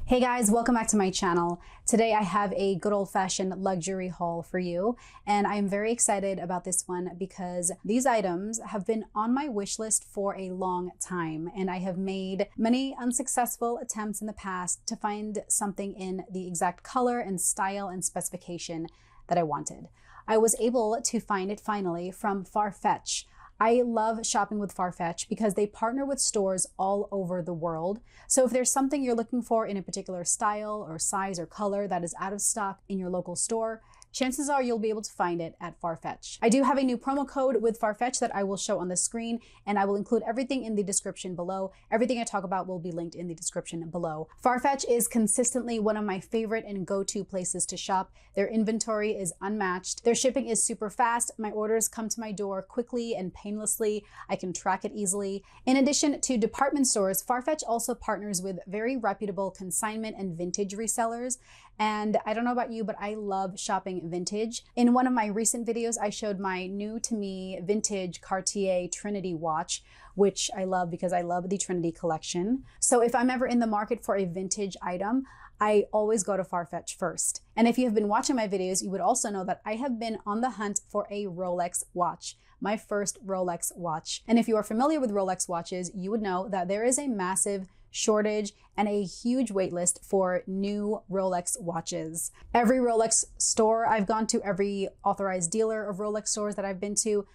Hey guys, welcome back to my channel. Today I have a good old-fashioned luxury haul for you, and I'm very excited about this one because these items have been on my wish list for a long time, and I have made many unsuccessful attempts in the past to find something in the exact color and style and specification that I wanted. I was able to find it finally from Farfetch. I love shopping with Farfetch because they partner with stores all over the world. So if there's something you're looking for in a particular style or size or color that is out of stock in your local store, chances are you'll be able to find it at Farfetch. I do have a new promo code with Farfetch that I will show on the screen, and I will include everything in the description below. Everything I talk about will be linked in the description below. Farfetch is consistently one of my favorite and go-to places to shop. Their inventory is unmatched. Their shipping is super fast. My orders come to my door quickly and painlessly. I can track it easily. In addition to department stores, Farfetch also partners with very reputable consignment and vintage resellers. And I don't know about you, but I love shopping vintage. In one of my recent videos, I showed my new to me vintage Cartier Trinity watch, which I love because I love the Trinity collection. So if I'm ever in the market for a vintage item, I always go to Farfetch first. And if you have been watching my videos, you would also know that I have been on the hunt for a Rolex watch, my first Rolex watch. And if you are familiar with Rolex watches, you would know that there is a massive shortage and a huge wait list for new Rolex watches. Every Rolex store I've gone to, every authorized dealer of Rolex stores that I've been to,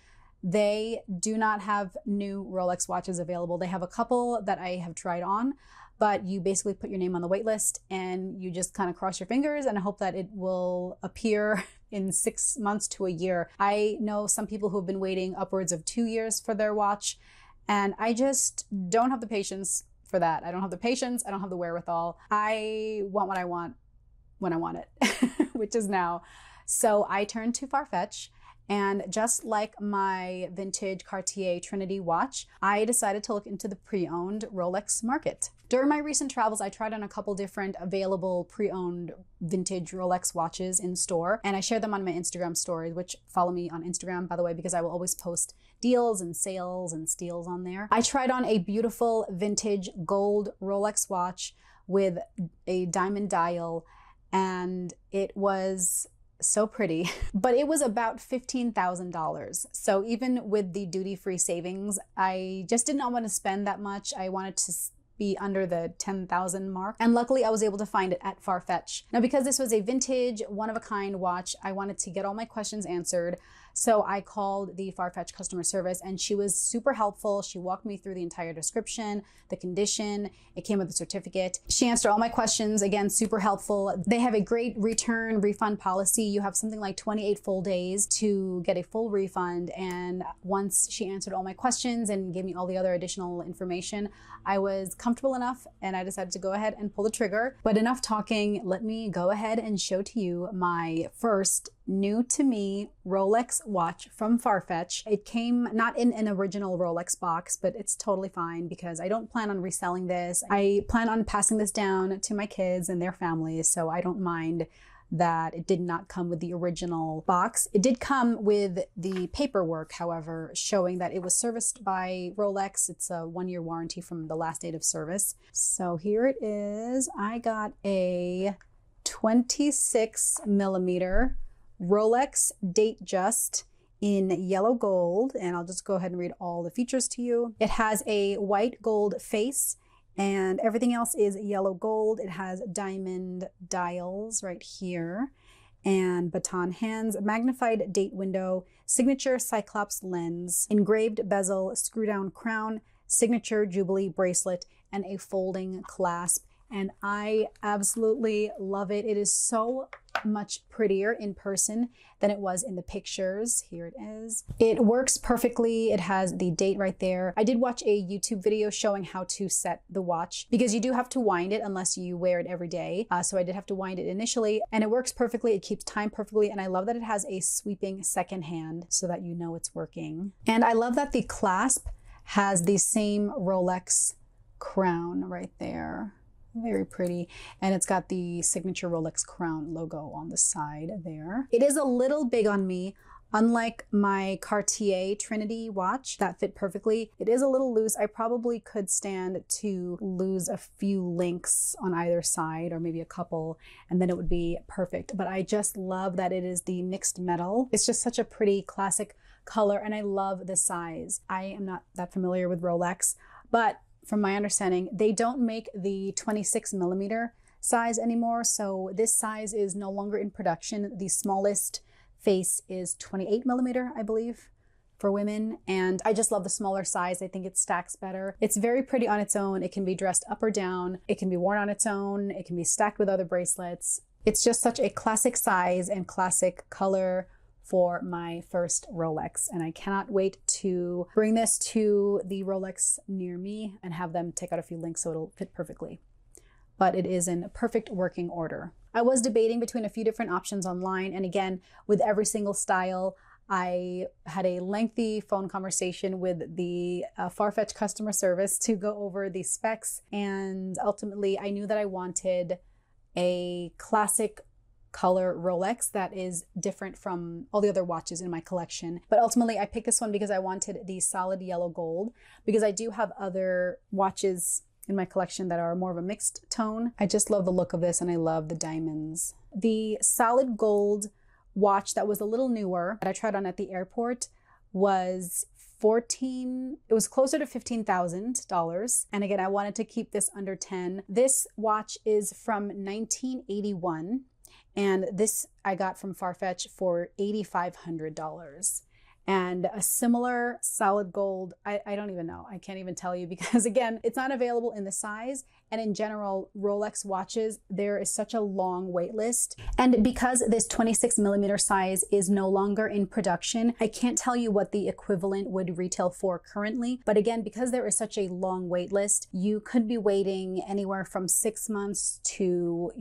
they do not have new Rolex watches available. They have a couple that I have tried on, but you basically put your name on the wait list and you just kind of cross your fingers and hope that it will appear in 6 months to a year. I know some people who have been waiting upwards of 2 years for their watch, and I just don't have the patience for that. I don't have the patience. I don't have the wherewithal. I want what I want when I want it, which is now. So I turned to Farfetch, and just like my vintage Cartier Trinity watch, I decided to look into the pre-owned Rolex market. During my recent travels, I tried on a couple different available pre-owned vintage Rolex watches in store, and I shared them on my Instagram stories, which follow me on Instagram, by the way, because I will always post deals and sales and steals on there. I tried on a beautiful vintage gold Rolex watch with a diamond dial, and it was so pretty, but it was about $15,000. So even with the duty-free savings, I just did not want to spend that much. I wanted to be under the 10,000 mark. And luckily I was able to find it at Farfetch. Now, because this was a vintage, one-of-a-kind watch, I wanted to get all my questions answered. So I called the Farfetch customer service, and she was super helpful. She walked me through the entire description, the condition. It came with a certificate. She answered all my questions. Again, super helpful. They have a great return refund policy. You have something like 28 full days to get a full refund. And once she answered all my questions and gave me all the other additional information, I was comfortable enough and I decided to go ahead and pull the trigger. But enough talking, let me go ahead and show to you my first new to me Rolex watch from Farfetch. It came not in an original Rolex box, but it's totally fine because I don't plan on reselling this. I plan on passing this down to my kids and their families, so I don't mind that it did not come with the original box. It did come with the paperwork, however, showing that it was serviced by Rolex. It's a 1-year warranty from the last date of service. So here it is. I got a 26 millimeter Rolex Datejust in yellow gold, and I'll just go ahead and read all the features to you. It has a white gold face and everything else is yellow gold. It has diamond dials right here and baton hands, magnified date window, signature Cyclops lens, engraved bezel, screw down crown, signature Jubilee bracelet, and a folding clasp. And I absolutely love it. It is so much prettier in person than it was in the pictures. Here it is. It works perfectly. It has the date right there. I did watch a YouTube video showing how to set the watch because you do have to wind it unless you wear it every day. So I did have to wind it initially, and it works perfectly. It keeps time perfectly. And I love that it has a sweeping second hand so that you know it's working. And I love that the clasp has the same Rolex crown right there. Very pretty. And it's got the signature Rolex crown logo on the side there. It is a little big on me. Unlike my Cartier Trinity watch that fit perfectly, it is a little loose. I probably could stand to lose a few links on either side, or maybe a couple, and then it would be perfect. But I just love that it is the mixed metal. It's just such a pretty classic color, and I love the size. I am not that familiar with Rolex, but from my understanding, they don't make the 26 millimeter size anymore. So this size is no longer in production. The smallest face is 28 millimeter, I believe, for women. And I just love the smaller size. I think it stacks better. It's very pretty on its own. It can be dressed up or down. It can be worn on its own. It can be stacked with other bracelets. It's just such a classic size and classic color for my first Rolex. And I cannot wait to bring this to the Rolex near me and have them take out a few links so it'll fit perfectly. But it is in perfect working order. I was debating between a few different options online, and again, with every single style, I had a lengthy phone conversation with the Farfetch customer service to go over the specs, and ultimately I knew that I wanted a classic color Rolex that is different from all the other watches in my collection. But ultimately I picked this one because I wanted the solid yellow gold, because I do have other watches in my collection that are more of a mixed tone. I just love the look of this, and I love the diamonds. The solid gold watch that was a little newer that I tried on at the airport was it was closer to $15,000. And again, I wanted to keep this under 10. This watch is from 1981, and this I got from Farfetch for $8,500. And a similar solid gold, I don't even know. I can't even tell you, because again, it's not available in the size. And in general, Rolex watches, there is such a long wait list. And because this 26 millimeter size is no longer in production, I can't tell you what the equivalent would retail for currently. But again, because there is such a long wait list, you could be waiting anywhere from 6 months to,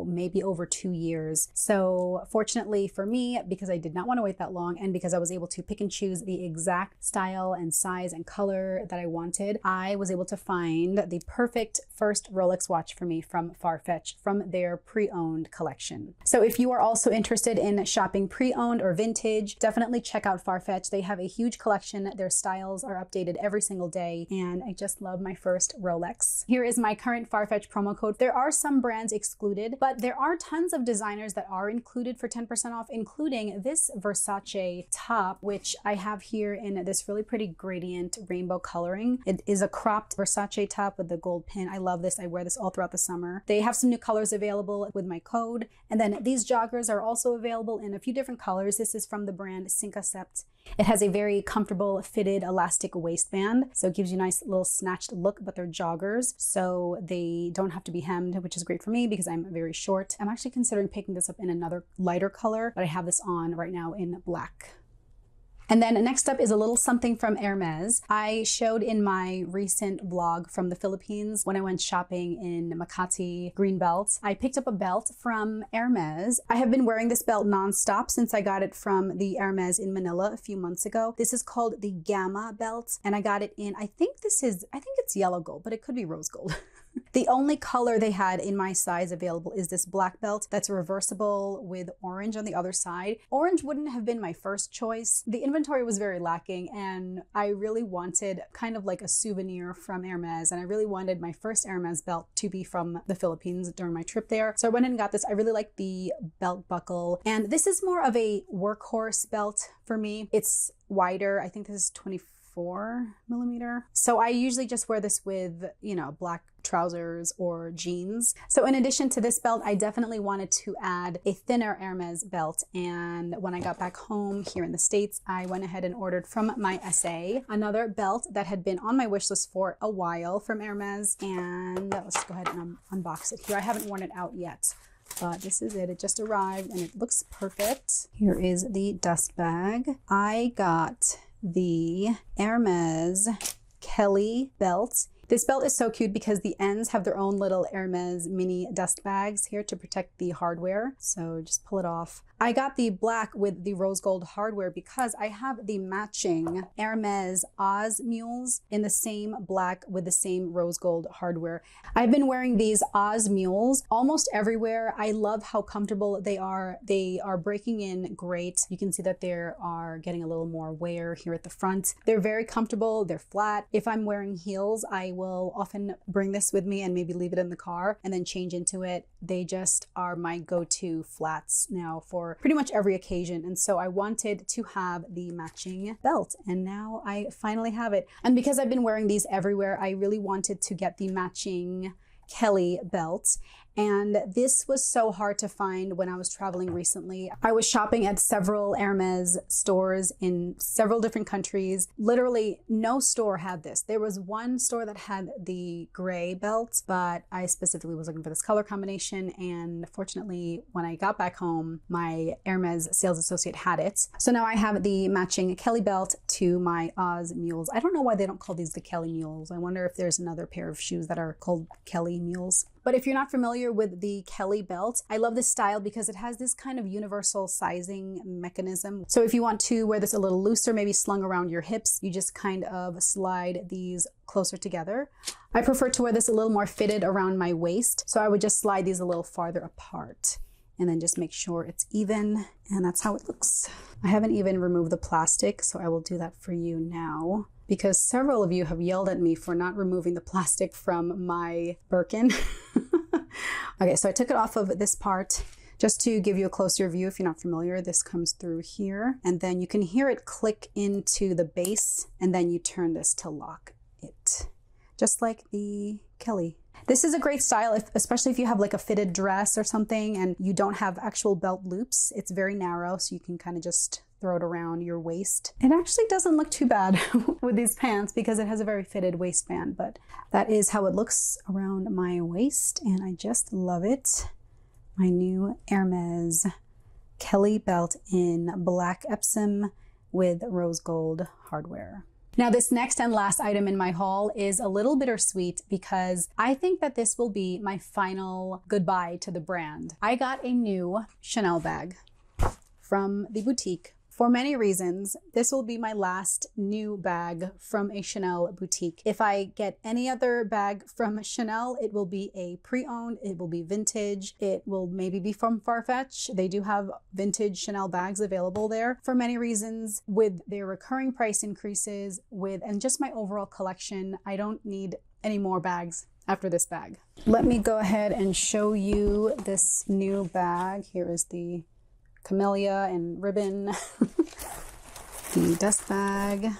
maybe over 2 years. So fortunately for me, because I did not want to wait that long, and because I was able to pick and choose the exact style and size and color that I wanted, I was able to find the perfect first Rolex watch for me from Farfetch, from their pre-owned collection. So if you are also interested in shopping pre-owned or vintage, definitely check out Farfetch. They have a huge collection. Their styles are updated every single day, and I just love my first Rolex. Here is my current Farfetch promo code. There are some brands excluded, but there are tons of designers that are included for 10% off, including this Versace top, which I have here in this really pretty gradient rainbow coloring. It is a cropped Versace top with the gold pin. I love this. I wear this all throughout the summer. They have some new colors available with my code. And then these joggers are also available in a few different colors. This is from the brand Syncacept. It has a very comfortable fitted elastic waistband, so it gives you a nice little snatched look, but they're joggers, so they don't have to be hemmed, which is great for me because I'm very short. I'm actually considering picking this up in another lighter color, but I have this on right now in black. And then next up is a little something from Hermes. I showed in my recent vlog from the Philippines when I went shopping in Makati Greenbelt. I picked up a belt from Hermes. I have been wearing this belt nonstop since I got it from the Hermes in Manila a few months ago. This is called the Gamma belt, and I got it in, I think it's yellow gold, but it could be rose gold. The only color they had in my size available is this black belt that's reversible with orange on the other side. Orange wouldn't have been my first choice. The inventory was very lacking, and I really wanted kind of like a souvenir from Hermes, and I really wanted my first Hermes belt to be from the Philippines during my trip there. So I went and got this. I really like the belt buckle, and this is more of a workhorse belt for me. It's wider. I think this is 24 millimeter. So I usually just wear this with, black trousers or jeans. So in addition to this belt, I definitely wanted to add a thinner Hermes belt. And when I got back home here in the States, I went ahead and ordered from my SA another belt that had been on my wish list for a while from Hermes. And let's go ahead and unbox it here. I haven't worn it out yet, but this is it. It just arrived and it looks perfect. Here is the dust bag. I got the Hermes Kelly belt This belt is so cute because the ends have their own little Hermes mini dust bags here to protect the hardware. So just pull it off. I got the black with the rose gold hardware because I have the matching Hermes Oz mules in the same black with the same rose gold hardware. I've been wearing these Oz mules almost everywhere. I love how comfortable they are. They are breaking in great. You can see that they are getting a little more wear here at the front. They're very comfortable. They're flat. If I'm wearing heels, I will often bring this with me and maybe leave it in the car and then change into it. They just are my go-to flats now for pretty much every occasion. And so I wanted to have the matching belt, and now I finally have it. And because I've been wearing these everywhere, I really wanted to get the matching Kelly belt. And this was so hard to find when I was traveling recently. I was shopping at several Hermes stores in several different countries. Literally no store had this. There was one store that had the gray belt, but I specifically was looking for this color combination. And fortunately, when I got back home, my Hermes sales associate had it. So now I have the matching Kelly belt to my Oz mules. I don't know why they don't call these the Kelly mules. I wonder if there's another pair of shoes that are called Kelly mules. But if you're not familiar with the Kelly belt, I love this style because it has this kind of universal sizing mechanism. So if you want to wear this a little looser, maybe slung around your hips, you just kind of slide these closer together. I prefer to wear this a little more fitted around my waist. So I would just slide these a little farther apart and then just make sure it's even. And that's how it looks. I haven't even removed the plastic, so I will do that for you now, because several of you have yelled at me for not removing the plastic from my Birkin. Okay, so I took it off of this part just to give you a closer view. If you're not familiar, this comes through here, and then you can hear it click into the base, and then you turn this to lock it, just like the Kelly. This is a great style, especially if you have like a fitted dress or something and you don't have actual belt loops. It's very narrow, so you can kind of just throw it around your waist. It actually doesn't look too bad with these pants because it has a very fitted waistband, but that is how it looks around my waist, and I just love it. My new Hermes Kelly belt in black Epsom with rose gold hardware. Now, this next and last item in my haul is a little bittersweet because I think that this will be my final goodbye to the brand. I got a new Chanel bag from the boutique. For many reasons, this will be my last new bag from a Chanel boutique. If I get any other bag from Chanel, it will be a pre-owned, it will be vintage, it will maybe be from Farfetch. They do have vintage Chanel bags available there. For many reasons, with their recurring price increases, and just my overall collection, I don't need any more bags after this bag. Let me go ahead and show you this new bag. Here is the camellia and ribbon, the dust bag.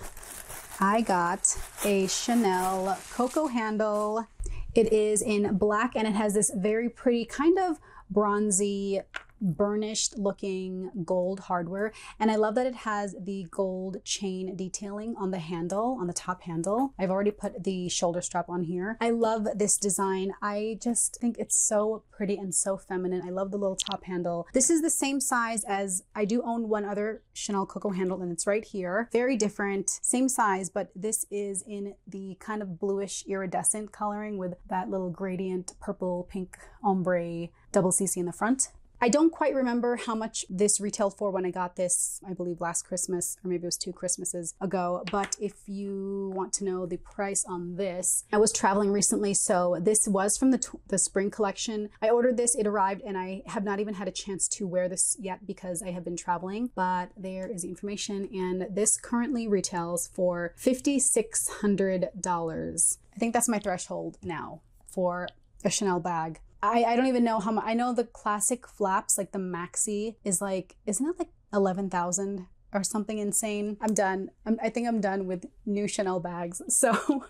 I got a Chanel Coco handle. It is in black and it has this very pretty kind of bronzy, burnished looking gold hardware, and I love that it has the gold chain detailing on the handle, on the top handle. I've already put the shoulder strap on here. I love this design. I just think it's so pretty and so feminine. I love the little top handle. This is the same size as I do own one other Chanel Coco handle, and it's right here. Very different, same size, but this is in the kind of bluish iridescent coloring with that little gradient purple pink ombre double CC in the front. I don't quite remember how much this retailed for when I got this, I believe last Christmas, or maybe it was 2 Christmases ago. But if you want to know the price on this, I was traveling recently, so this was from the spring collection. I ordered this, it arrived, and I have not even had a chance to wear this yet because I have been traveling, but there is the information, and this currently retails for $5,600. I think that's my threshold now for a Chanel bag. I don't even know how much. I know the classic flaps, like the maxi, is like, isn't it like 11,000 or something insane? I'm done. I think I'm done with new Chanel bags. So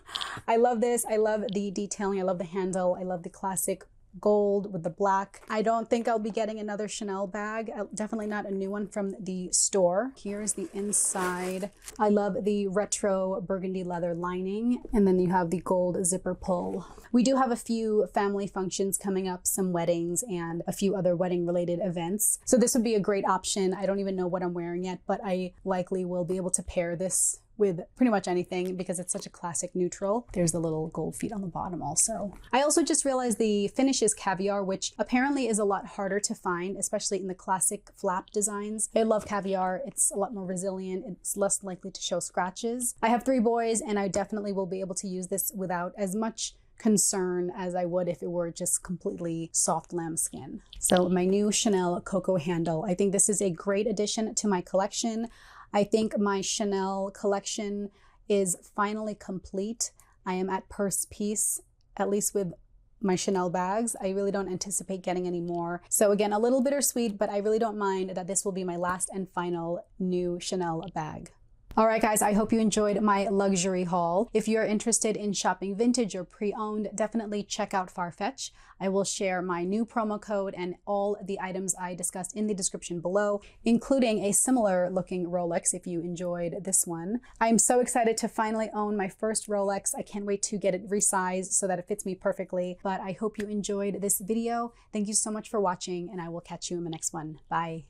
I love this. I love the detailing. I love the handle. I love the classic gold with the black. I don't think I'll be getting another Chanel bag. Definitely not a new one from the store. Here's the inside. I love the retro burgundy leather lining, and then you have the gold zipper pull. We do have a few family functions coming up, some weddings and a few other wedding related events. So this would be a great option. I don't even know what I'm wearing yet, but I likely will be able to pair this with pretty much anything because it's such a classic neutral. There's the little gold feet on the bottom also. I also just realized the finish is caviar, which apparently is a lot harder to find, especially in the classic flap designs. I love caviar. It's a lot more resilient. It's less likely to show scratches. I have 3 boys and I definitely will be able to use this without as much concern as I would if it were just completely soft lambskin. So my new Chanel Coco handle. I think this is a great addition to my collection. I think my Chanel collection is finally complete. I am at purse piece, at least with my Chanel bags. I really don't anticipate getting any more. So again, a little bittersweet, but I really don't mind that this will be my last and final new Chanel bag. All right, guys, I hope you enjoyed my luxury haul. If you're interested in shopping vintage or pre-owned, definitely check out Farfetch. I will share my new promo code and all the items I discussed in the description below, including a similar looking Rolex if you enjoyed this one. I'm so excited to finally own my first Rolex. I can't wait to get it resized so that it fits me perfectly. But I hope you enjoyed this video. Thank you so much for watching, and I will catch you in the next one. Bye.